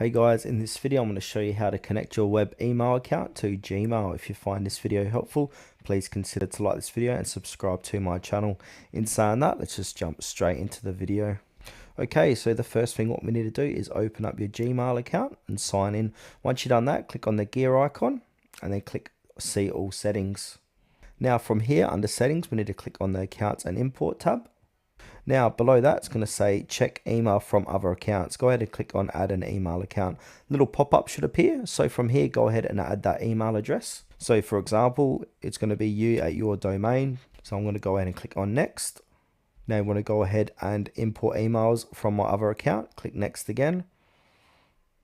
Hey guys, in this video I'm going to show you how to connect your web email account to Gmail. If you find this video helpful, please consider to like this video and subscribe to my channel. In saying that, let's just jump straight into the video. Okay, so the first thing what we need to do is open up your Gmail account and sign in. Once you've done that, click on the gear icon and then click see all settings. Now from here under settings, we need to click on the accounts and import tab. Now below that, it's going to say check email from other accounts. Go ahead and click on add an email account. Little pop-up should appear. So from here, go ahead and add that email address. So for example, it's going to be you@your-domain. So I'm going to go ahead and click on next. Now I want to go ahead and import emails from my other account. Click next again.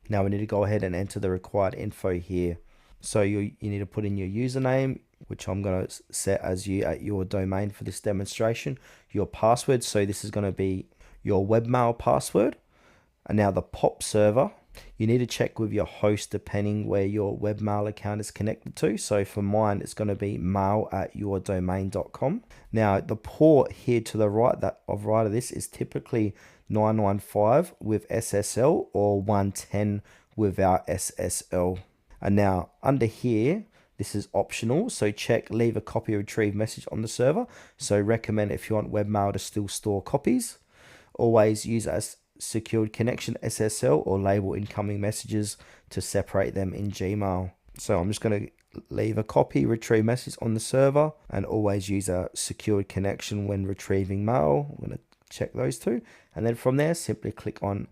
Now we need to go ahead and enter the required info here. So you need to put in your username, which I'm going to set as you@your-domain for this demonstration. Your password, so this is going to be your webmail password. And now the POP server, you need to check with your host depending where your webmail account is connected to. So for mine, it's going to be mail@yourdomain.com. Now the port here to the right of this is typically 915 with SSL or 110 without SSL. And now under here, this is optional, so check leave a copy retrieve message on the server. So recommend if you want webmail to still store copies. Always use as secured connection SSL or label incoming messages to separate them in Gmail. So I'm just going to leave a copy retrieve message on the server and always use a secured connection when retrieving mail. I'm going to check those two. And then from there, simply click on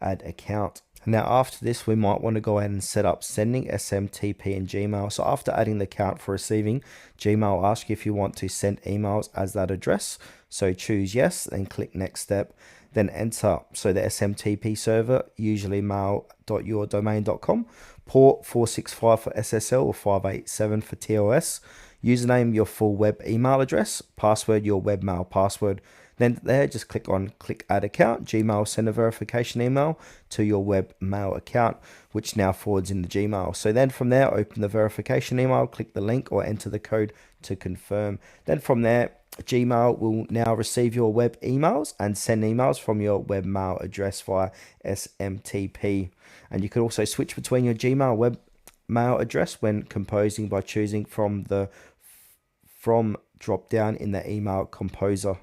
add account. Now after this, we might want to go ahead and set up sending SMTP in Gmail. So after adding the account for receiving, Gmail will ask you if you want to send emails as that address. So choose yes, then click next step, then enter. So the SMTP server, usually mail.yourdomain.com, port 465 for SSL or 587 for TOS, username your full web email address, password your webmail password. Then there, just click add account. Gmail will send a verification email to your webmail account, which now forwards into Gmail. So then from there, open the verification email, click the link or enter the code to confirm. Then from there, Gmail will now receive your web emails and send emails from your webmail address via SMTP. And you can also switch between your Gmail webmail address when composing by choosing from drop down in the email composer.